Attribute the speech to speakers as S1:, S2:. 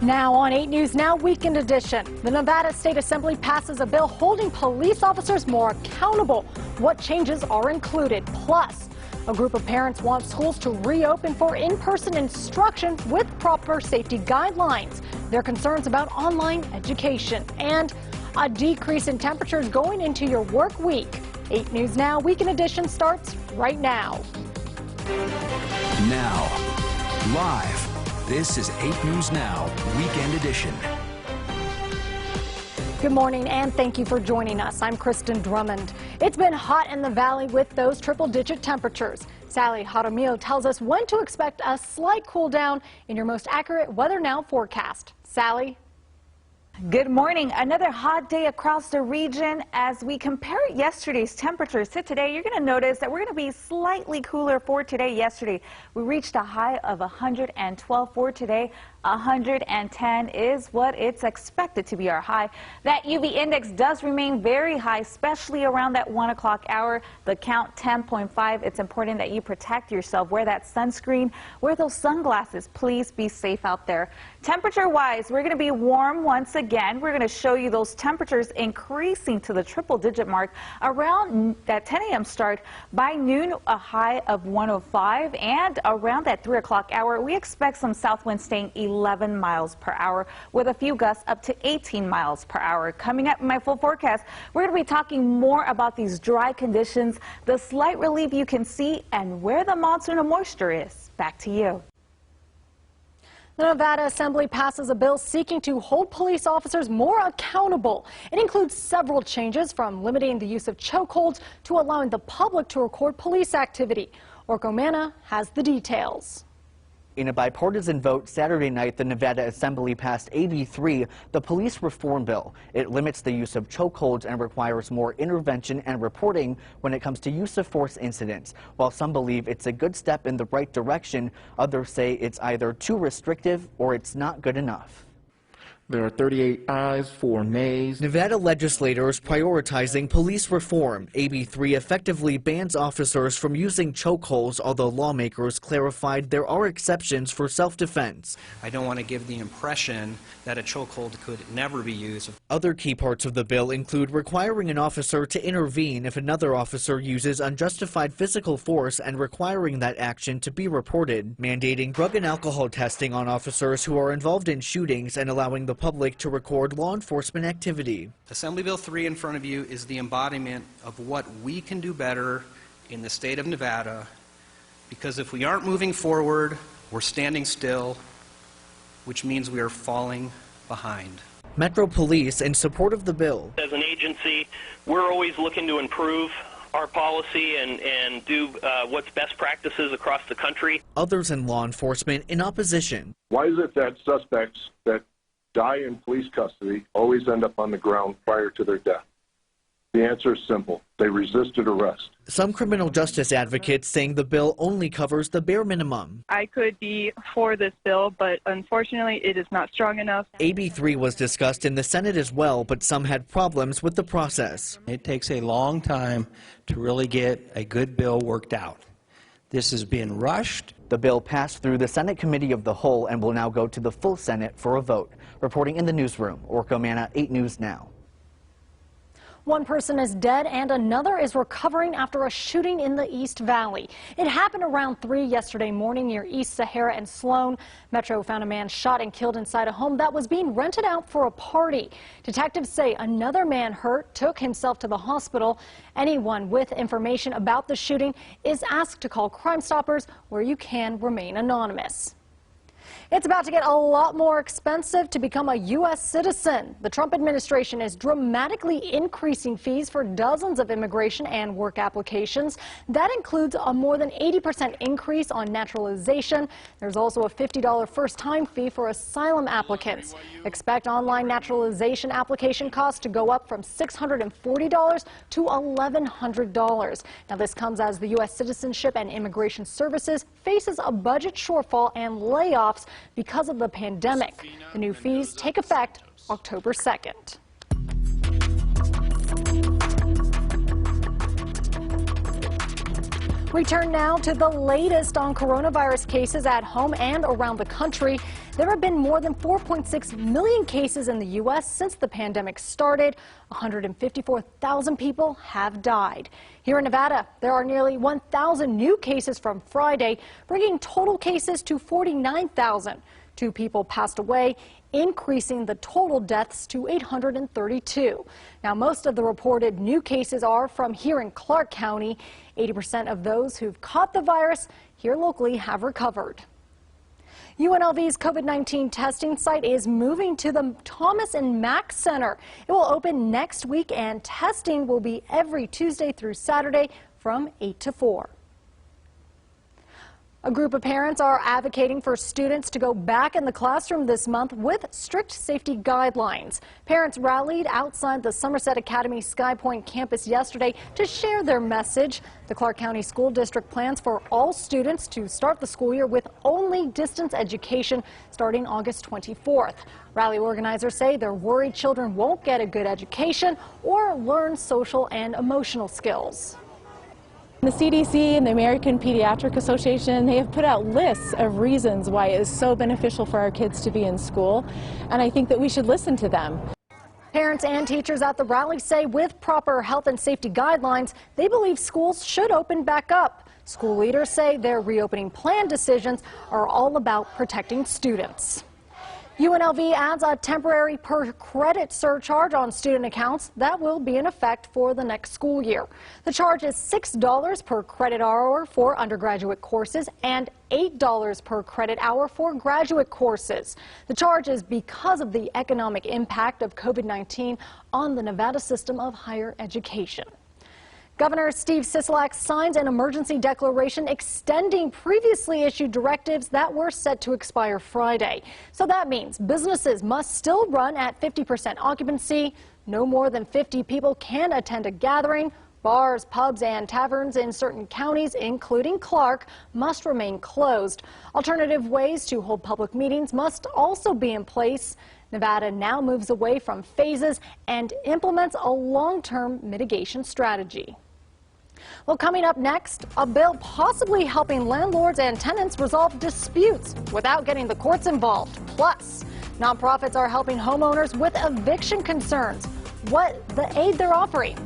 S1: Now on 8 News Now Weekend Edition, the Nevada State Assembly passes a bill holding police officers more accountable. What changes are included? Plus, a group of parents want schools to reopen for in-person instruction with proper safety guidelines. Their concerns about online education and a decrease in temperatures going into your work week. 8 News Now Weekend Edition starts right now.
S2: Now, live. This is 8 News Now, Weekend Edition.
S1: Good morning and thank you for joining us. I'm Kristen Drummond. It's been hot in the valley with those triple-digit temperatures. Sally Jaramillo tells us when to expect a slight cool down in your most accurate Weather Now forecast. Sally?
S3: Good morning. Another hot day across the region. As we compare yesterday's temperatures to today, you're going to notice that we're going to be slightly cooler for today. Yesterday, we reached a high of 112 for today. 110 is what it's expected to be our high. That UV index does remain very high, especially around that 1 o'clock hour. The count 10.5. It's important that you protect yourself. Wear that sunscreen. Wear those sunglasses. Please be safe out there. Temperature-wise, we're going to be warm once again. We're going to show you those temperatures increasing to the triple-digit mark around that 10 a.m. start. By noon, a high of 105, and around that 3 o'clock hour, we expect some south winds staying 11 miles per hour with a few gusts up to 18 miles per hour. Coming up in my full forecast, we're going to be talking more about these dry conditions, the slight relief you can see, and where the monsoon of moisture is. Back to you.
S1: The Nevada Assembly passes a bill seeking to hold police officers more accountable. It includes several changes, from limiting the use of chokeholds to allowing the public to record police activity. Orko Manna has the details.
S4: In a bipartisan vote Saturday night, the Nevada Assembly passed AB 3, the police reform bill. It limits the use of chokeholds and requires more intervention and reporting when it comes to use of force incidents. While some believe it's a good step in the right direction, others say it's either too restrictive or it's not good enough.
S5: There are 38 ayes, 4 nays.
S4: Nevada legislators prioritizing police reform. AB 3 effectively bans officers from using chokeholds, although lawmakers clarified there are exceptions for self-defense.
S6: I don't want to give the impression that a chokehold could never be used.
S4: Other key parts of the bill include requiring an officer to intervene if another officer uses unjustified physical force and requiring that action to be reported, mandating drug and alcohol testing on officers who are involved in shootings, and allowing the public to record law enforcement activity.
S6: Assembly Bill 3 in front of you is the embodiment of what we can do better in the state of Nevada, because if we aren't moving forward, we're standing still, which means we are falling behind.
S4: Metro Police in support of the bill.
S7: As an agency, we're always looking to improve our policy and do what's best practices across the country.
S4: Others in law enforcement in opposition.
S8: Why is it that suspects that die in police custody always end up on the ground prior to their death? The answer is simple. They resisted arrest.
S4: Some criminal justice advocates saying the bill only covers the bare minimum.
S9: I could be for this bill, but unfortunately it is not strong enough.
S4: AB 3 was discussed in the Senate as well, but some had problems with the process.
S10: It takes a long time to really get a good bill worked out. This has been rushed.
S4: The bill passed through the Senate Committee of the Whole and will now go to the full Senate for a vote. Reporting in the newsroom, Orko Manna, 8 News Now.
S1: One person is dead and another is recovering after a shooting in the East Valley. It happened around 3 yesterday morning near East Sahara and Sloan. Metro found a man shot and killed inside a home that was being rented out for a party. Detectives say another man hurt took himself to the hospital. Anyone with information about the shooting is asked to call Crime Stoppers, where you can remain anonymous. It's about to get a lot more expensive to become a U.S. citizen. The Trump administration is dramatically increasing fees for dozens of immigration and work applications. That includes a more than 80% increase on naturalization. There's also a $50 first-time fee for asylum applicants. Expect online naturalization application costs to go up from $640 to $1,100. Now, this comes as the U.S. Citizenship and Immigration Services faces a budget shortfall and layoffs because of the pandemic. The new fees take effect October 2nd. We turn now to the latest on coronavirus cases at home and around the country. There have been more than 4.6 million cases in the U.S. since the pandemic started. 154,000 people have died. Here in Nevada, there are nearly 1,000 new cases from Friday, bringing total cases to 49,000. 2 people passed away, increasing the total deaths to 832. Now, most of the reported new cases are from here in Clark County. 80% of those who've caught the virus here locally have recovered. UNLV's COVID-19 testing site is moving to the Thomas and Mack Center. It will open next week, and testing will be every Tuesday through Saturday from 8 to 4. A group of parents are advocating for students to go back in the classroom this month with strict safety guidelines. Parents rallied outside the Somerset Academy Sky Point campus yesterday to share their message. The Clark County School District plans for all students to start the school year with only distance education starting August 24th. Rally organizers say they're worried children won't get a good education or learn social and emotional skills.
S11: The CDC and the American Pediatric Association, they have put out lists of reasons why it is so beneficial for our kids to be in school, and I think that we should listen to them.
S1: Parents and teachers at the rally say with proper health and safety guidelines, they believe schools should open back up. School leaders say their reopening plan decisions are all about protecting students. UNLV adds a temporary per credit surcharge on student accounts that will be in effect for the next school year. The charge is $6 per credit hour for undergraduate courses and $8 per credit hour for graduate courses. The charge is because of the economic impact of COVID-19 on the Nevada system of higher education. Governor Steve Sisolak signs an emergency declaration extending previously issued directives that were set to expire Friday. So that means businesses must still run at 50% occupancy. No more than 50 people can attend a gathering. Bars, pubs, and taverns in certain counties, including Clark, must remain closed. Alternative ways to hold public meetings must also be in place. Nevada now moves away from phases and implements a long-term mitigation strategy. Well, coming up next, a bill possibly helping landlords and tenants resolve disputes without getting the courts involved. Plus, nonprofits are helping homeowners with eviction concerns. What the aid they're offering.